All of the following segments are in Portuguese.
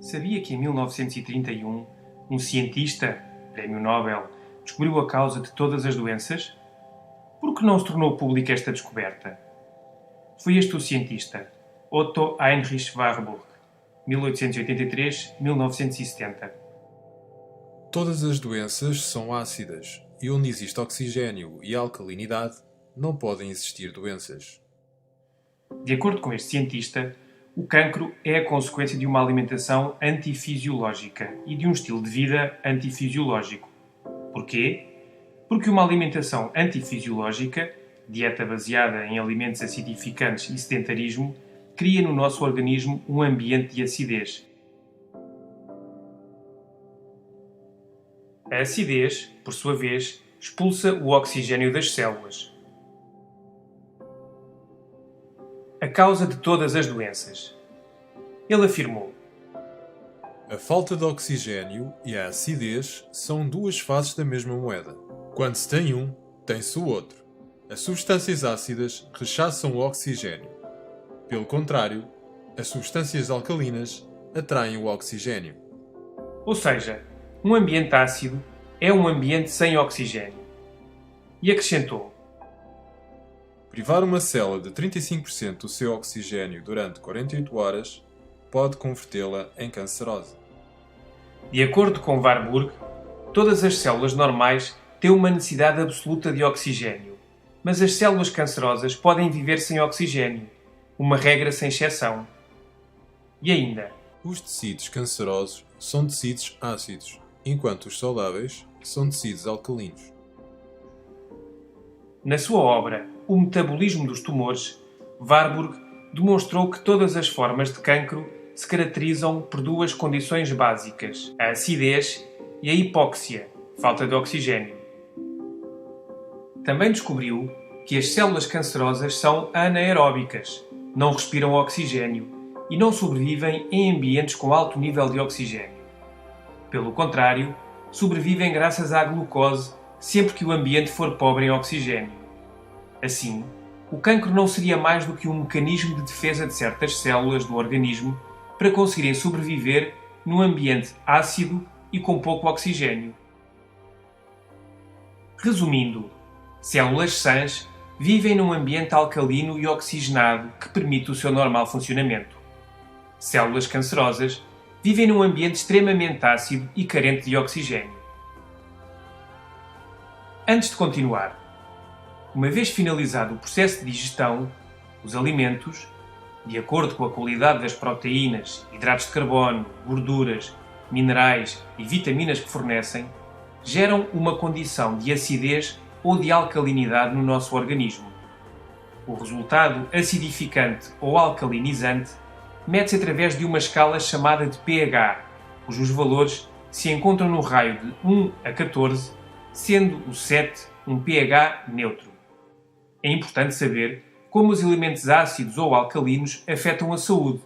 Sabia que em 1931 um cientista, Prémio Nobel, descobriu a causa de todas as doenças? Por que não se tornou pública esta descoberta? Foi este o cientista, Otto Heinrich Warburg, 1883-1970. Todas as doenças são ácidas, e onde existe oxigênio e alcalinidade, não podem existir doenças. De acordo com este cientista, o cancro é a consequência de uma alimentação antifisiológica e de um estilo de vida antifisiológico. Porquê? Porque uma alimentação antifisiológica, dieta baseada em alimentos acidificantes e sedentarismo, cria no nosso organismo um ambiente de acidez. A acidez, por sua vez, expulsa o oxigênio das células. A causa de todas as doenças. Ele afirmou: A falta de oxigênio e a acidez são duas faces da mesma moeda. Quando se tem um, tem-se o outro. As substâncias ácidas rechaçam o oxigênio. Pelo contrário, as substâncias alcalinas atraem o oxigênio. Ou seja, um ambiente ácido é um ambiente sem oxigênio. E acrescentou: Privar uma célula de 35% do seu oxigênio durante 48 horas pode convertê-la em cancerosa. De acordo com Warburg, todas as células normais têm uma necessidade absoluta de oxigênio, mas as células cancerosas podem viver sem oxigênio, uma regra sem exceção. E ainda, Os tecidos cancerosos são tecidos ácidos, enquanto os saudáveis são tecidos alcalinos. na sua obra O Metabolismo dos Tumores, Warburg demonstrou que todas as formas de cancro se caracterizam por duas condições básicas: a acidez e a hipóxia, falta de oxigênio. Também descobriu que as células cancerosas são anaeróbicas, não respiram oxigênio e não sobrevivem em ambientes com alto nível de oxigênio. Pelo contrário, sobrevivem graças à glucose sempre que o ambiente for pobre em oxigênio. Assim, o cancro não seria mais do que um mecanismo de defesa de certas células do organismo para conseguirem sobreviver num ambiente ácido e com pouco oxigênio. Resumindo, células sãs vivem num ambiente alcalino e oxigenado que permite o seu normal funcionamento. Células cancerosas vivem num ambiente extremamente ácido e carente de oxigênio. Antes de continuar, uma vez finalizado o processo de digestão, os alimentos, de acordo com a qualidade das proteínas, hidratos de carbono, gorduras, minerais e vitaminas que fornecem, geram uma condição de acidez ou de alcalinidade no nosso organismo. O resultado acidificante ou alcalinizante mede-se através de uma escala chamada de pH, cujos valores se encontram no raio de 1 a 14, sendo o 7 um pH neutro. É importante saber como os elementos ácidos ou alcalinos afetam a saúde,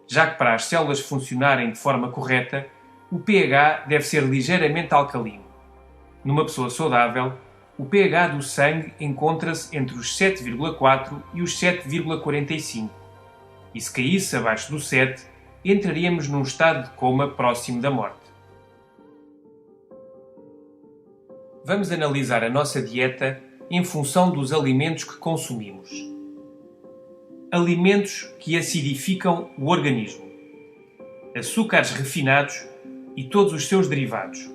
já que para as células funcionarem de forma correta, o pH deve ser ligeiramente alcalino. Numa pessoa saudável, o pH do sangue encontra-se entre os 7,4 e os 7,45. E se caísse abaixo do 7, entraríamos num estado de coma próximo da morte. Vamos analisar a nossa dieta em função dos alimentos que consumimos. Alimentos que acidificam o organismo: açúcares refinados e todos os seus derivados.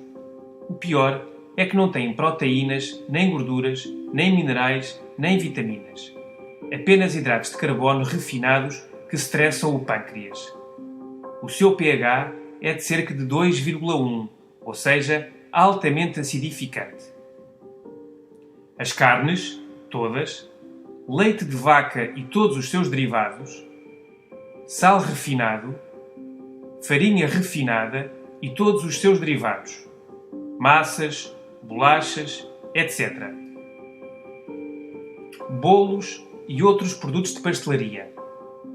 O pior é que não têm proteínas, nem gorduras, nem minerais, nem vitaminas. Apenas hidratos de carbono refinados que estressam o pâncreas. O seu pH é de cerca de 2,1, ou seja, altamente acidificante. As carnes, todas, leite de vaca e todos os seus derivados, sal refinado, farinha refinada e todos os seus derivados, massas, bolachas, etc. Bolos e outros produtos de pastelaria.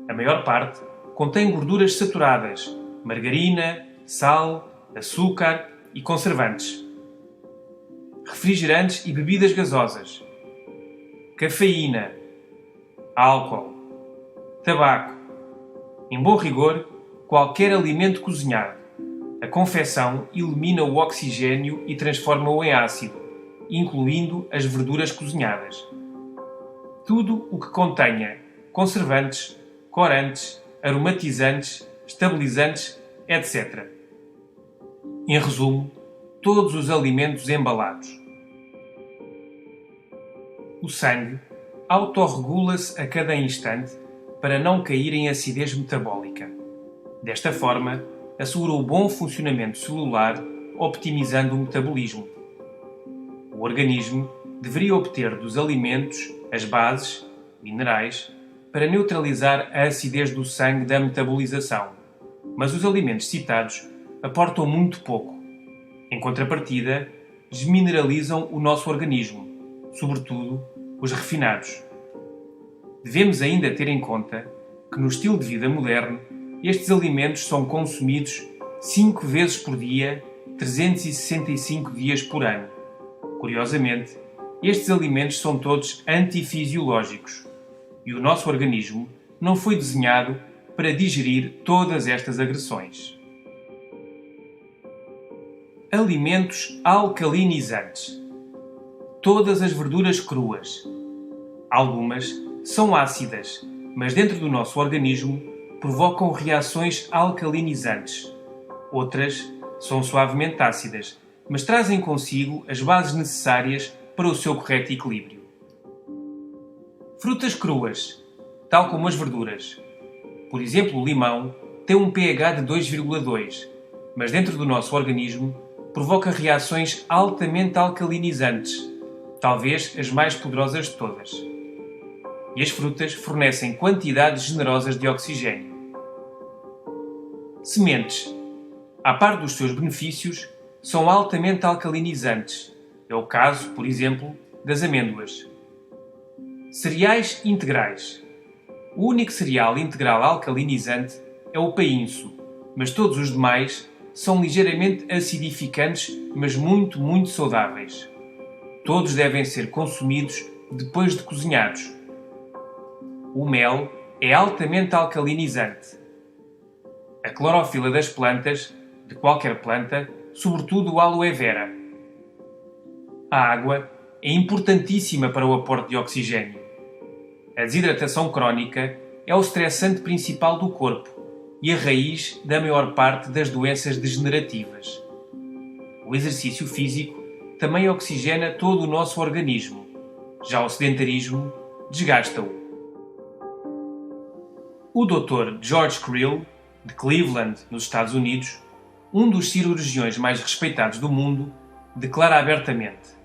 A maior parte contém gorduras saturadas, margarina, sal, açúcar e conservantes. Refrigerantes e bebidas gasosas. Cafeína, álcool, tabaco. Em bom rigor, qualquer alimento cozinhado. A confecção elimina o oxigênio e transforma-o em ácido, incluindo as verduras cozinhadas. Tudo o que contenha conservantes, corantes, aromatizantes, estabilizantes, etc. Em resumo, todos os alimentos embalados. O sangue autorregula-se a cada instante para não cair em acidez metabólica. Desta forma, assegura o bom funcionamento celular, optimizando o metabolismo. O organismo deveria obter dos alimentos as bases, minerais, para neutralizar a acidez do sangue da metabolização, mas os alimentos citados aportam muito pouco. Em contrapartida, desmineralizam o nosso organismo, sobretudo os refinados. Devemos ainda ter em conta que no estilo de vida moderno, estes alimentos são consumidos 5 vezes por dia, 365 dias por ano. Curiosamente, estes alimentos são todos antifisiológicos e o nosso organismo não foi desenhado para digerir todas estas agressões. Alimentos alcalinizantes. Todas as verduras cruas. Algumas são ácidas, mas dentro do nosso organismo provocam reações alcalinizantes. Outras são suavemente ácidas, mas trazem consigo as bases necessárias para o seu correto equilíbrio. Frutas cruas, tal como as verduras. Por exemplo, o limão tem um pH de 2,2, mas dentro do nosso organismo provoca reações altamente alcalinizantes, talvez as mais poderosas de todas. E as frutas fornecem quantidades generosas de oxigênio. Sementes, a par dos seus benefícios, são altamente alcalinizantes. É o caso, por exemplo, das amêndoas. Cereais integrais. O único cereal integral alcalinizante é o painço, mas todos os demais são ligeiramente acidificantes, mas muito saudáveis. Todos devem ser consumidos depois de cozinhados. O mel é altamente alcalinizante. A clorofila das plantas, de qualquer planta, sobretudo o aloe vera. A água é importantíssima para o aporte de oxigênio. A desidratação crónica é o estressante principal do corpo e a raiz da maior parte das doenças degenerativas. O exercício físico também oxigena todo o nosso organismo. Já o sedentarismo desgasta-o. O Dr. George Krill, de Cleveland, nos Estados Unidos, um dos cirurgiões mais respeitados do mundo, declara abertamente: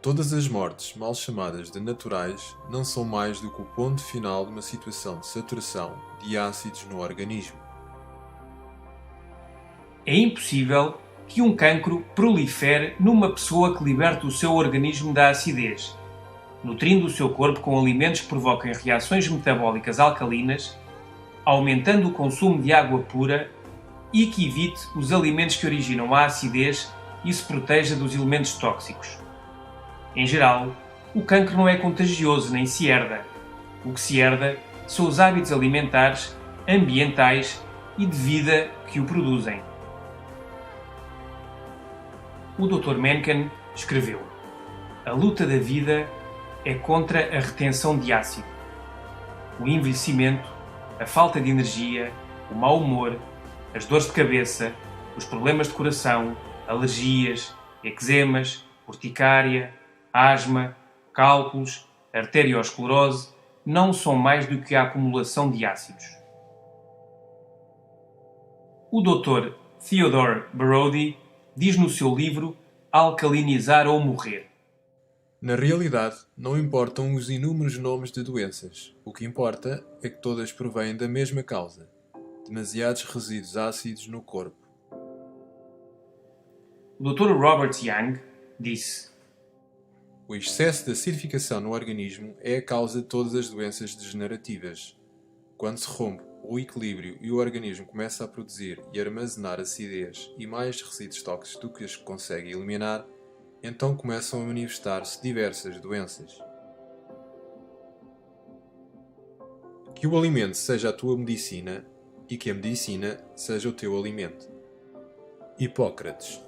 Todas as mortes, mal chamadas de naturais, não são mais do que o ponto final de uma situação de saturação de ácidos no organismo. É impossível que um cancro prolifere numa pessoa que liberta o seu organismo da acidez, nutrindo o seu corpo com alimentos que provoquem reações metabólicas alcalinas, aumentando o consumo de água pura e que evite os alimentos que originam a acidez e se proteja dos elementos tóxicos. Em geral, o cancro não é contagioso nem se herda. O que se herda são os hábitos alimentares, ambientais e de vida que o produzem. O Dr. Mencken escreveu: a luta da vida é contra a retenção de ácido. O envelhecimento, a falta de energia, o mau humor, as dores de cabeça, os problemas de coração, alergias, eczemas, urticária, asma, cálculos, arteriosclerose não são mais do que a acumulação de ácidos. O Dr. Theodore Brody diz no seu livro Alcalinizar ou Morrer: Na realidade, não importam os inúmeros nomes de doenças. O que importa é que todas provêm da mesma causa: demasiados resíduos ácidos no corpo. O Dr. Robert Young disse: O excesso de acidificação no organismo é a causa de todas as doenças degenerativas. Quando se rompe o equilíbrio e o organismo começa a produzir e armazenar acidez e mais resíduos tóxicos do que os que consegue eliminar, então começam a manifestar-se diversas doenças. Que o alimento seja a tua medicina e que a medicina seja o teu alimento. Hipócrates.